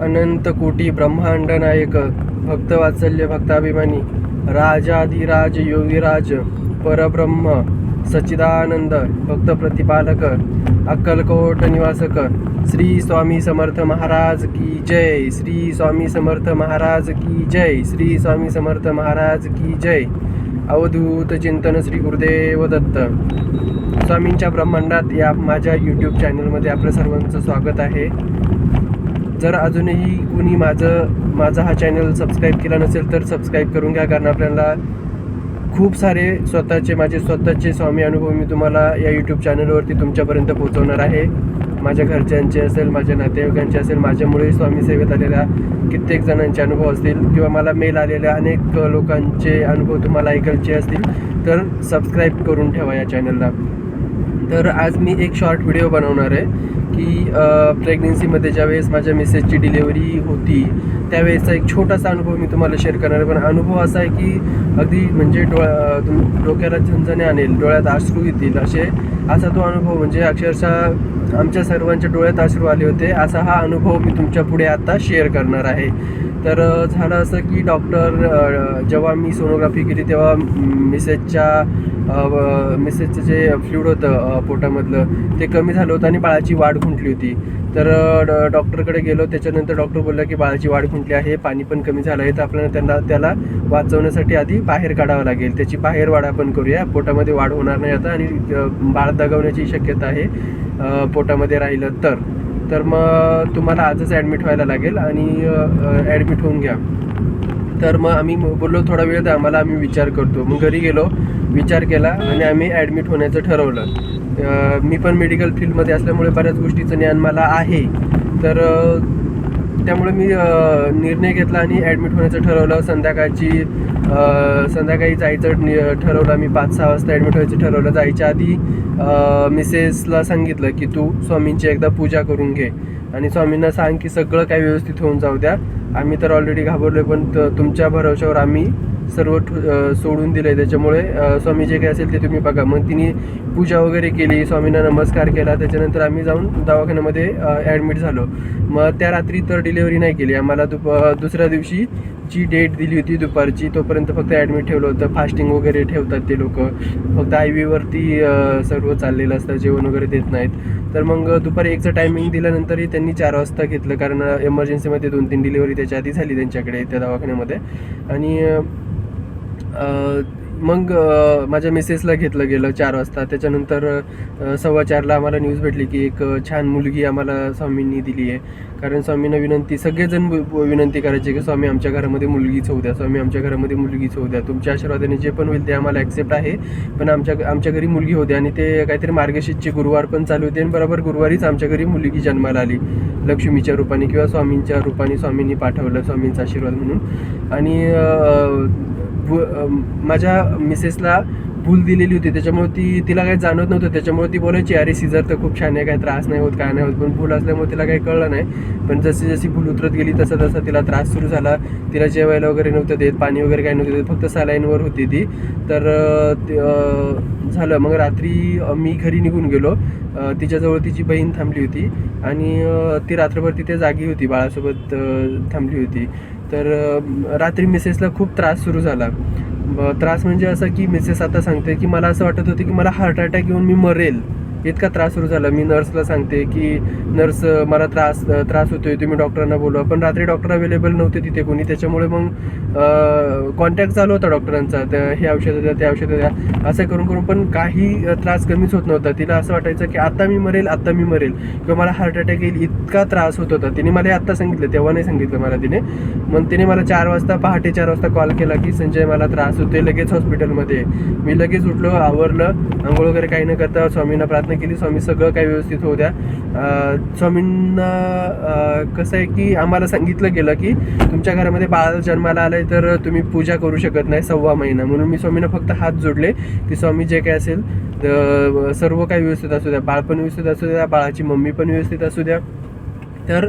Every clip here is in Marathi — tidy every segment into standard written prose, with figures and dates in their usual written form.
अनंत कोटी ब्रह्मांड नायक भक्तवात्सल्य भक्ताभिमानी राजाधिराज योगीराज परब्रह्म सच्चिदानंद भक्त प्रतिपालक अक्कलकोट निवासक श्री स्वामी समर्थ महाराज की जय, श्री स्वामी समर्थ महाराज की जय, श्री स्वामी समर्थ महाराज की जय. अवधूत चिंतन श्री गुरुदेव दत्त. स्वामींच्या ब्रह्मांडात या माझ्या यूट्यूब चॅनलमध्ये आपल्या सर्वांचं स्वागत आहे. जर अजूनही कुणी माझा हा चॅनल सबस्क्राईब केला नसेल तर सबस्क्राईब करून घ्या, कारण आपल्याला खूप सारे माझे स्वतःचे स्वामी अनुभव मी तुम्हाला या यूट्यूब चॅनलवरती तुमच्यापर्यंत पोहोचवणार आहे. माझ्या घरच्यांचे असेल, माझ्या नातेवाईकांचे असेल, माझ्यामुळे स्वामी सेवेत आलेल्या कित्येक जणांचे अनुभव असतील किंवा मला मेल आलेल्या अनेक लोकांचे अनुभव तुम्हाला ऐकायचे असतील तर सबस्क्राईब करून ठेवा या चॅनलला. तर आज मी एक शॉर्ट व्हिडिओ बनवणार आहे की प्रेग्नेन्सीमध्ये ज्यावेळेस माझ्या मिसेसची डिलेवरी होती त्यावेळेसचा एक छोटासा अनुभव मी तुम्हाला शेअर करणार आहे. पण अनुभव असा आहे की अगदी म्हणजे डोक्याला झणझणे आणेल, डोळ्यात अश्रू येतील असा तो अनुभव, म्हणजे अक्षरशः आमच्या सर्वांच्या डोळ्यात अश्रू आले होते. असा हा अनुभव मी तुमच्या पुढे आता शेअर करणार आहे. तर झालं असं की जेव्हा मी सोनोग्राफी केली तेव्हा मिसेसचं जे फ्लूइड होतं पोटामधलं ते कमी झालं होतं आणि बाळाची वाढ खुंटली होती. तर डॉक्टरकडे गेलो. त्याच्यानंतर डॉक्टर बोलला की बाळाची वाढ खुंटली आहे, पाणी पण कमी झालं आहे, तर आपल्याला त्याला वाचवण्यासाठी आधी बाहेर काढावं लागेल, त्याची बाहेर वाढ आपण करूया, पोटामध्ये वाढ होणार नाही आता आणि बाळ दगावण्याची शक्यता आहे पोटामध्ये राहिलं तर मग तुम्हाला आजच ॲडमिट व्हायला लागेल आणि ॲडमिट होऊन घ्या. तर मग आम्ही बोललो थोडा वेळ द्या आम्हाला, आम्ही विचार करतो. मग घरी गेलो, विचार केला आणि आम्ही ॲडमिट होण्याचं ठरवलं. मी पण मेडिकल फील्डमध्ये असल्यामुळे बऱ्याच गोष्टीचं ज्ञान मला आहे, तर त्यामुळे मी निर्णय घेतला आणि ॲडमिट होण्याचं ठरवलं. संध्याकाळी जायचं ठरवलं. मी 5-6 वाजता ॲडमिट व्हायचं ठरवलं. जायच्या आधी मिसेसला सांगितलं की तू स्वामींची एकदा पूजा करून घे आणि स्वामींना सांग की सगळं काही व्यवस्थित होऊन जाऊ द्या. आम्ही तर ऑलरेडी घाबरलो, पण तुमच्या भरोशावर आम्ही सर्व सोडून दिलं आहे, त्याच्यामुळे स्वामी जे काही असेल ते तुम्ही बघा. मग तिने पूजा वगैरे केली, स्वामींना नमस्कार केला. त्याच्यानंतर आम्ही जाऊन दवाखान्यामध्ये ॲडमिट झालो. मग त्या रात्री तर डिलेवरी नाही केली आम्हाला. दुसऱ्या दिवशी जी डेट दिली होती दुपारची तोपर्यंत फक्त ॲडमिट ठेवलं होतं. फास्टिंग वगैरे ठेवतात ते लोक, फक्त IV वरती सर्व चाललेलं असतं, जेवण वगैरे देत नाहीत. तर मग दुपारी 1चं टायमिंग दिल्यानंतरही त्यांनी 4 वाजता घेतलं, कारण एमर्जन्सीमध्ये 2-3 डिलेवरी त्याच्या आधी झाली त्यांच्याकडे त्या दवाखान्यामध्ये. आणि मग माझ्या मिसेसला घेतलं गेलं 4 वाजता. त्याच्यानंतर 4:15ला आम्हाला न्यूज भेटली की एक छान मुलगी आम्हाला स्वामींनी दिली आहे. कारण स्वामींना सगळेजण विनंती करायचे की स्वामी आमच्या घरामध्ये मुलगीच होऊ द्या, स्वामी आमच्या घरामध्ये मुलगीच होऊ द्या, तुमच्या आशीर्वादाने जे पण होईल ते आम्हाला ॲक्सेप्ट आहे, पण आमच्या घरी मुलगी होती. आणि ते काहीतरी मार्गशीर्षचे गुरुवार पण चालू होते आणि बरोबर गुरुवारीच आमच्या घरी मुलगी जन्माला आली, लक्ष्मीच्या रूपाने किंवा स्वामींच्या रूपाने. स्वामींनी पाठवलं, स्वामींचा आशीर्वाद म्हणून. आणि माझ्या मिसेसला भूल दिलेली होती, त्याच्यामुळे तिला काही जाणवत नव्हतं. त्याच्यामुळे ती बोलायची अरे सीझर तर खूप छान आहे, काही त्रास नाही होत, काय नाही होत. पण भूल असल्यामुळे तिला काही कळलं नाही. पण जशी भूल उतरत गेली तसा तिला त्रास सुरू झाला. तिला जेवायला वगैरे नव्हतं देत, पाणी वगैरे काही नव्हतं देत, फक्त सलाईनवर होती ती. तर झालं. मग रात्री मी घरी निघून गेलो. तिच्याजवळ तिची बहीण थांबली होती आणि ती रात्रभर तिथे जागी होती, बाळासोबत थांबली होती. तर रात्री मिसेसला खूप त्रास सुरू झाला. त्रास म्हणजे असं की मिसेस आता सांगते की मला असं वाटत होतं की मला हार्ट अटॅक येऊन मी मरेल, इतका त्रास सुरू झाला. मी नर्सला सांगते की नर्स मला त्रास होतोय, तुम्ही डॉक्टरांना बोलवा. पण रात्री डॉक्टर अवेलेबल नव्हते तिथे कोणी, त्याच्यामुळे मग कॉन्टॅक्ट चालू होता डॉक्टरांचा, हे औषधं द्या, ते औषधं द्या, असं करून पण काही त्रास कमीच होत नव्हता. तिला असं वाटायचं की आता मी मरेल किंवा मला हार्ट अटॅक येईल, इतका त्रास होत होता. तिने मला आत्ता सांगितलं, तेव्हा नाही सांगितलं मला तिने. मग तिने मला पहाटे 4 वाजता कॉल केला की संजय मला त्रास होते, लगेच हॉस्पिटलमध्ये. मी लगेच उठलो, आवरलं, आंघोळ वगैरे काही न करता स्वामींना प्रार्थना केली, स्वामी सगळं काही व्यवस्थित होऊ द्या. स्वामींना कसं आहे की आम्हाला सांगितलं गेलं की तुमच्या घरामध्ये बाळ जन्माला आलंय तर तुम्ही पूजा करू शकत नाही 1.25 महिना. म्हणून मी स्वामींना फक्त हात जोडले की स्वामी जे काय असेल सर्व काही व्यवस्थित असू द्या, बाळ पण व्यवस्थित असू द्या, बाळाची मम्मी पण व्यवस्थित असू द्या. तर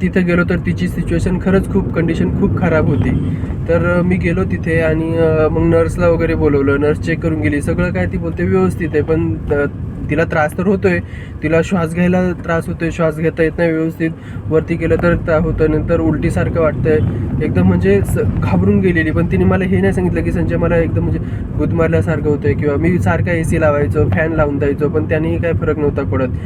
तिथे गेलो तर तिची सिच्युएशन खरंच कंडिशन खूप खराब होती. तर मी गेलो तिथे आणि मग नर्सला वगैरे बोलवलं, नर्स चेक करून गेली, सगळं काय ती बोलते व्यवस्थित आहे. पण तिला त्रास तर होतोय, तिला श्वास घ्यायला त्रास होतोय, श्वास घेता येत नाही व्यवस्थित, वरती केलं तर होतं, नंतर उलटीसारखं वाटतंय एकदम, म्हणजे घाबरून गेलेली. पण तिने मला हे नाही सांगितलं की संजय मला एकदम म्हणजे गुदमारल्यासारखं होतंय, किंवा मी सारखा AC लावायचो, फॅन लावून द्यायचो, पण त्यानेही काही फरक नव्हता पडत.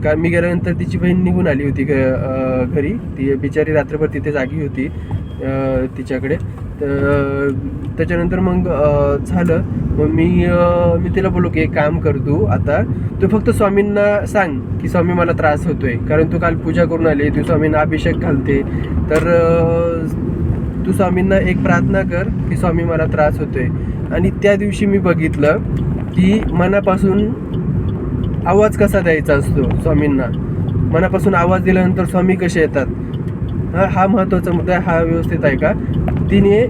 कारण मी गेल्यानंतर तिची बहीण निघून आली होती घरी, ती बिचारी रात्रभर तिथे जागी होती तिच्याकडे. तर त्याच्यानंतर मग झालं, मग मी तिला बोललो की एक काम कर, तू आता तू फक्त स्वामींना सांग की स्वामी मला त्रास होतोय, कारण तू काल पूजा करून आली, तू स्वामींना अभिषेक घालते, तर तू स्वामींना एक प्रार्थना कर की स्वामी मला त्रास होतोय. आणि त्या दिवशी मी बघितलं की मनापासून आवाज कसा द्यायचा असतो स्वामींना, मनापासून आवाज दिल्यानंतर स्वामी कसे येतात, हा महत्त्वाचा मुद्दा आहे. हा व्यवस्थित आहे का? तिने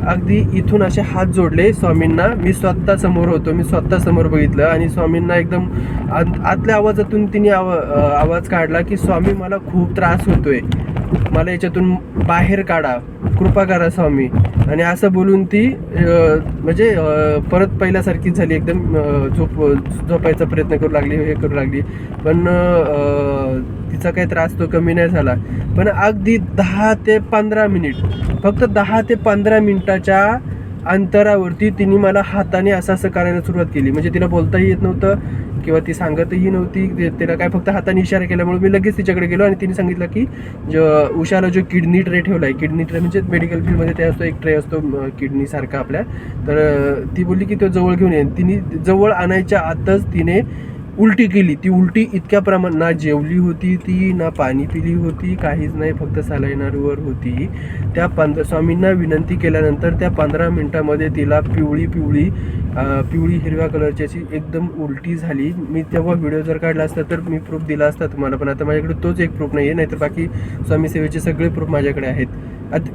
अगदी इथून असे हात जोडले स्वामींना, मी स्वतः समोर होतो, मी स्वतः समोर बघितलं, आणि स्वामींना एकदम आतल्या आवाजातून तिने आवाज काढला की स्वामी मला खूप त्रास होतोय, मला याच्यातून बाहेर काढा, कृपा करा स्वामी. आणि असं बोलून ती म्हणजे परत पहिल्यासारखीच झाली, एकदम झोपायचा प्रयत्न करू लागली, हे करू लागली, पण तिचा काही त्रास तो कमी नाही झाला. पण अगदी 10 ते 15 मिनिट, फक्त 10 ते 15 मिनिटाच्या अंतरावरती तिने मला हाताने असं करायला सुरुवात केली. म्हणजे तिला बोलताही येत नव्हतं किंवा ती सांगतही नव्हती, तिला काय फक्त हाताने इशारा केल्यामुळे मी लगेच तिच्याकडे गेलो आणि तिने सांगितलं की उषाला जो किडनी ट्रे ठेवला आहे, किडनी ट्रे म्हणजे मेडिकल फील्डमध्ये ते असतो, एक ट्रे असतो किडनीसारखा आपल्या, तर ती बोलली की तो जवळ घेऊन येईल. तिने जवळ आणायच्या आतच तिने उलटी केली. ती उलटी इतक्या प्रमाणात, ना जेवली होती ती, ना पाणी पिली होती, काहीच नाही, फक्त सलाईनवर होती. त्या स्वामींना विनंती केल्यानंतर त्या 15 मिनिटामध्ये तिला पिवळी हिरव्या कलरची अशी एकदम उलटी झाली. मी तेव्हा व्हिडिओ जर काढला असता तर मी प्रूफ दिला असता तुम्हाला, पण आता माझ्याकडे तोच एक प्रूफ नाही आहे, नाहीतर बाकी स्वामी सेवेचे सगळे प्रूफ माझ्याकडे आहेत.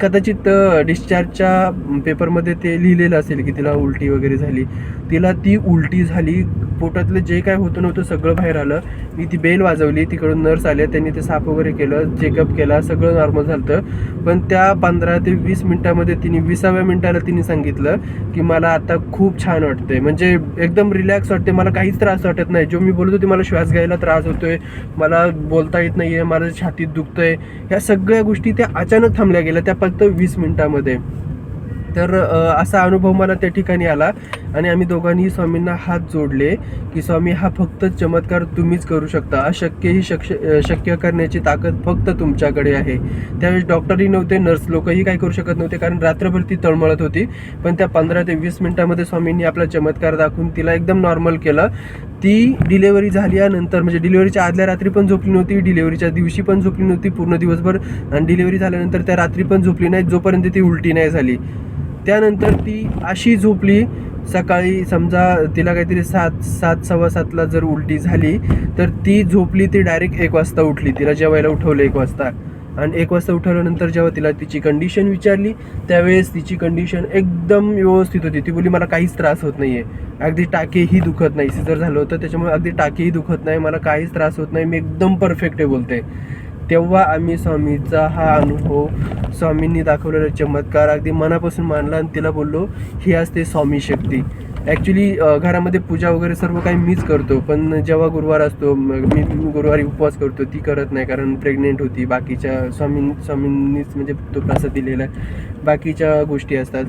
कदाचित डिस्चार्जच्या पेपरमध्ये ते लिहिलेलं असेल की तिला उलटी वगैरे झाली. तिला ती उलटी झाली, पोटातलं जे काय होतं नव्हतं सगळं बाहेर आलं. मी ती बेल वाजवली, तिकडून नर्स आले, त्यांनी ते साफ वगैरे केलं, चेकअप केला, सगळं नॉर्मल झालं. पण त्या 15 ते 20 मिनिटामध्ये तिने 20व्या मिनिटाला तिने सांगितलं की मला आता खूप छान वाटतंय, म्हणजे एकदम रिलॅक्स वाटते, मला काहीच त्रास वाटत नाही. जो मी बोलत होते मला श्वास घ्यायला त्रास होतोय, मला बोलता येत नाही आहे, मला छातीत दुखतंय, ह्या सगळ्या गोष्टी त्या अचानक थांबल्या गेल्या त्या फक्त 20 मिनिटामध्ये. तर असा अनुभव मला त्या ठिकाणी आला आणि आम्ही दोघांनी स्वामींना हात जोडले की स्वामी हा फक्त चमत्कार तुम्हीच करू शकता, अशक्यही शक्य करण्याची ताकद फक्त तुमच्याकडे आहे. त्यावेळेस डॉक्टरही नव्हते, नर्स लोकही काही करू शकत नव्हते, कारण रात्रभर ती तळमळत होती. पण त्या 15 ते 20 मिनिटामध्ये स्वामींनी आपला चमत्कार दाखवून तिला एकदम नॉर्मल केलं. ती डिलेव्हरी झाल्यानंतर, म्हणजे डिलेव्हरीच्या आदल्या रात्री पण झोपली नव्हती, डिलेव्हरीच्या दिवशी पण झोपली नव्हती पूर्ण दिवसभर, आणि डिलेव्हरी झाल्यानंतर त्या रात्री पण झोपली नाही जोपर्यंत ती उलटी नाही झाली. त्यानंतर ती अशी झोपली, सकाळी समजा तिला काहीतरी 7 सव्वा 7ला जर उलटी झाली तर ती झोपली, ती डायरेक्ट 1 वाजता उठली. तिला जेवायला उठवलं 1 वाजता, आणि 1 वाजता उठवल्यानंतर जेव्हा तिला तिची कंडिशन विचारली त्यावेळेस तिची कंडिशन एकदम व्यवस्थित होती. ती बोलली मला काहीच त्रास होत नाही आहे, अगदी टाकेही दुखत नाही, सिजर झालं होतं त्याच्यामुळे अगदी टाकेही दुखत नाही, मला काहीच त्रास होत नाही, मी एकदम परफेक्ट आहे बोलते. तेव्हा आम्ही स्वामीचा हा अनुभव, स्वामींनी दाखवलेला चमत्कार अगदी मनापासून मानला आणि तिला बोललो ही असते स्वामी शक्ती. ॲक्च्युली घरामध्ये पूजा वगैरे सर्व काही मीच करतो, पण जेव्हा गुरुवार असतो मी गुरुवारी उपवास करतो, ती करत नाही कारण प्रेग्नेंट होती. बाकीच्या स्वामींनीच म्हणजे तो प्रसाद दिलेला आहे, बाकीच्या गोष्टी असतात.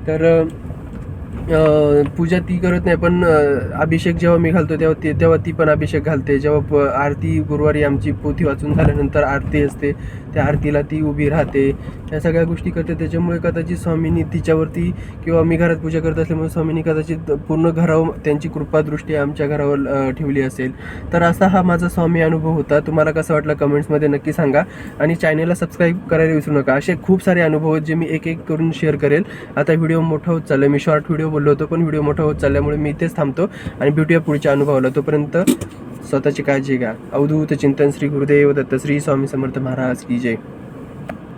तर पूजा ती करत नाही, पण अभिषेक जेव्हा मी घालतो तेव्हा ती पण अभिषेक घालते. जेव्हा आरती गुरुवारी आमची पोथी वाचून झाल्यानंतर आरती असते, त्या आरतीला ती उभी राहते, ह्या सगळ्या गोष्टी करते. त्याच्यामुळे कदाचित स्वामींनी तिच्यावरती, किंवा मी घरात पूजा करत असल्यामुळे स्वामींनी कदाचित पूर्ण घरावर त्यांची कृपादृष्टी आमच्या घरावर ठेवली असेल. तर असा हा माझा स्वामी अनुभव होता. तुम्हाला कसं वाटलं कमेंट्समध्ये नक्की सांगा, आणि चॅनलला सबस्क्राईब करायला विसरू नका. असे खूप सारे अनुभव आहेत जे मी एक एक करून शेअर करेल. आता व्हिडिओ मोठा होत चालला, मी शॉर्ट व्हिडिओ बोललो होतो पण व्हिडिओ मोठा होत चालल्यामुळे मी इथेच थांबतो आणि भेटूया पुढच्या अनुभवाला. तोपर्यंत स्वतःची काळजी घ्या. अवधूत चिंतन. श्री गुरुदेव दत्त. श्री स्वामी समर्थ महाराज की जय.